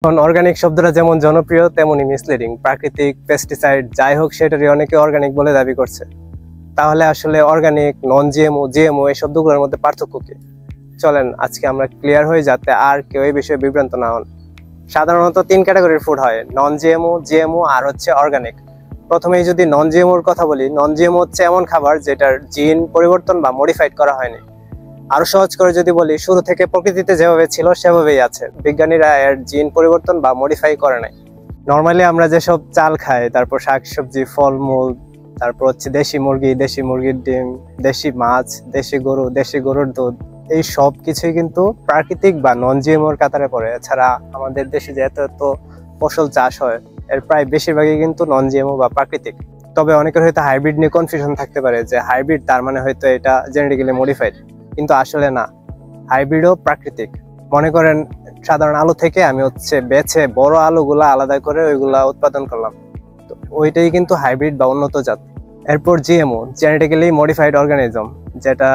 এখন অর্গানিক শব্দটা যেমন জনপ্রিয় তেমনই মিসলিডিং। প্রাকৃতিক, পেস্টিসাইড যাই হোক সেটারই অনেকে অর্গানিক বলে দাবি করছে। তাহলে আসলে অর্গানিক, নন জিএমও, জিএমও এই শব্দগুলোর মধ্যে পার্থক্য কি? চলেন আজকে আমরা ক্লিয়ার হই, যাতে আর কেউ এই বিষয়ে বিভ্রান্ত না হন। সাধারণত 3 ক্যাটাগরির ফুড হয়: নন জিএমও, জিএমও আর হচ্ছে অর্গানিক। প্রথমেই যদি নন জিএমওর কথা বলি, নন জিএমও হচ্ছে এমন খাবার যেটার জিন পরিবর্তন বা মডিফাইড করা হয়নি। আরো সহজ করে যদি বলি, শুরু থেকে প্রকৃতিতে যেভাবে ছিল সেভাবেই আছে, বিজ্ঞানীরা এর জিন পরিবর্তন বা মডিফাই করে নাই। নর্মালি আমরা যেসব চাল খাই, তারপর শাকসবজি, ফলমূল, তারপর হচ্ছে দেশি মুরগি, দেশি মুরগির ডিম, দেশি মাছ, দেশি গরু, দেশি গরুর দুধ, এই সব কিছুই কিন্তু প্রাকৃতিক বা নন জিএমওর কাতারে পড়ে। এছাড়া আমাদের দেশে যে এত এত ফসল চাষ হয়, এর প্রায় বেশিরভাগই কিন্তু নন জিএমও বা প্রাকৃতিক। তবে অনেকের হয়তো হাইব্রিড নিয়ে কনফিউশন থাকতে পারে, যে হাইব্রিড তার মানে হয়তো এটা জেনেটিক্যালি মডিফাইড, কিন্তু আসলে না, হাইব্রিডও প্রাকৃতিক। মনে করেন সাধারণ আলু থেকে আমি বেছে বড় আলুগুলা আলাদা করে ওইগুলা উৎপাদন করলাম, তো ওইটাই কিন্তু হাইব্রিড বা উন্নত জাত। এরপর জিএমও, জেনেটিক্যালি মডিফাইড অর্গানিজম, যেটা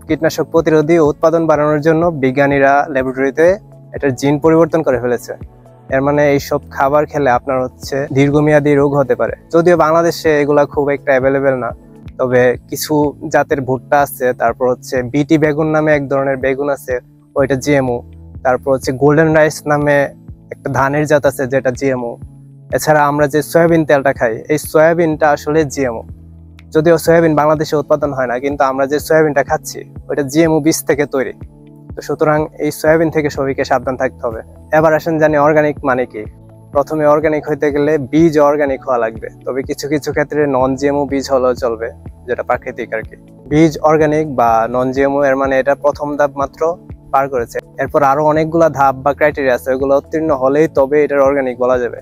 কীটনাশক প্রতিরোধী উৎপাদন বাড়ানোর জন্য বিজ্ঞানীরা ল্যাবরেটরিতে এটার জিন পরিবর্তন করে ফেলেছে। এর মানে এইসব খাবার খেলে আপনার দীর্ঘমেয়াদী রোগ হতে পারে। যদিও বাংলাদেশে এগুলা খুব একটা অ্যাভেলেবেল না, তবে কিছু জাতের ভুট্টা আছে, তারপর বিটি বেগুন নামে এক ধরনের বেগুন আছে, ওইটা জিএমও। তারপর গোল্ডেন রাইস নামে একটা ধানের জাত আছে, যেটা জিএমও। এছাড়া আমরা যে সয়াবিন তেলটা খাই, এই সয়াবিনটা আসলে জিএমও। যদিও সয়াবিন বাংলাদেশে উৎপাদন হয় না, কিন্তু আমরা যে সয়াবিনটা খাচ্ছি ওইটা জিএমও বীজ থেকে তৈরি। তো সুতরাং এই সয়াবিন থেকে সবাইকে সাবধান থাকতে হবে। এবার আসেন জানি অর্গানিক মানে কি। প্রথমে অর্গানিক হইতে গেলে বীজ অর্গানিক হওয়া লাগবে, তবে কিছু কিছু ক্ষেত্রে নন জিএমও বীজ হলেও চলবে, যেটা প্রাকৃতিক আর কি। বীজ অর্গানিক বা নন জিএমও এর মানে এটা প্রথম ধাপ মাত্র পার করেছে। এরপর আরো অনেকগুলা ধাপ বা ক্রাইটেরিয়া আছে, ওগুলো উত্তীর্ণ হলেই তবে এটার অর্গানিক বলা যাবে।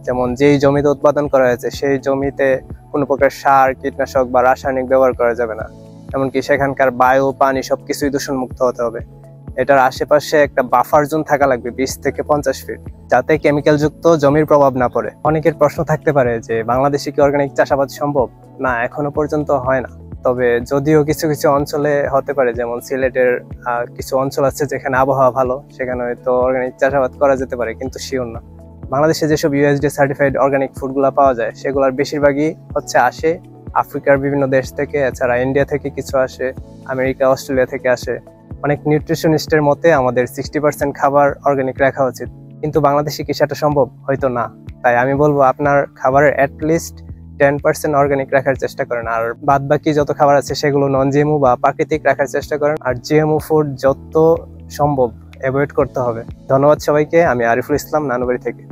যেমন যেই জমিতে উৎপাদন করা হয়েছে সেই জমিতে কোনো প্রকার সার, কীটনাশক বা রাসায়নিক ব্যবহার করা যাবে না। এমনকি সেখানকার বায়ু, পানি সবকিছুই দূষণ মুক্ত হতে হবে। এটার আশেপাশে একটা বাফার জোন থাকা লাগবে 20 থেকে 50 ফিট, যাতে কেমিক্যাল যুক্ত জমির প্রভাব না পড়ে। অনেকের প্রশ্ন থাকতে পারে যে বাংলাদেশে কি অর্গানিক চাষাবাদ সম্ভব? না, এখনো পর্যন্ত হয় না। তবে যদিও কিছু কিছু অঞ্চলে হতে পারে, যেমন সিলেটের কিছু অঞ্চল আছে যেখানে আবহাওয়া ভালো, সেখানে হয়তো অর্গানিক চাষাবাদ করা যেতে পারে, কিন্তু শিওর না। বাংলাদেশে যেসব ইউএসডি সার্টিফাইড অর্গানিক ফুডগুলো পাওয়া যায়, সেগুলোর বেশিরভাগই আসে আফ্রিকার বিভিন্ন দেশ থেকে। এছাড়া ইন্ডিয়া থেকে কিছু আসে, আমেরিকা, অস্ট্রেলিয়া থেকে আসে। অনেক নিউট্রিশনিস্টের মতে আমাদের 60% খাবার অর্গানিক রাখা উচিত, কিন্তু বাংলাদেশে কি সেটা সম্ভব? হয়তো না। তাই আমি বলবো আপনার খাবারের অ্যাটলিস্ট 10% অর্গানিক রাখার চেষ্টা করেন, আর বাদ বাকি যত খাবার আছে সেগুলো নন জিএমও বা প্রাকৃতিক রাখার চেষ্টা করেন। আর জিএমও ফুড যত সম্ভব অ্যাভয়েড করতে হবে। ধন্যবাদ সবাইকে। আমি আরিফুল ইসলাম, নানুবাড়ি থেকে।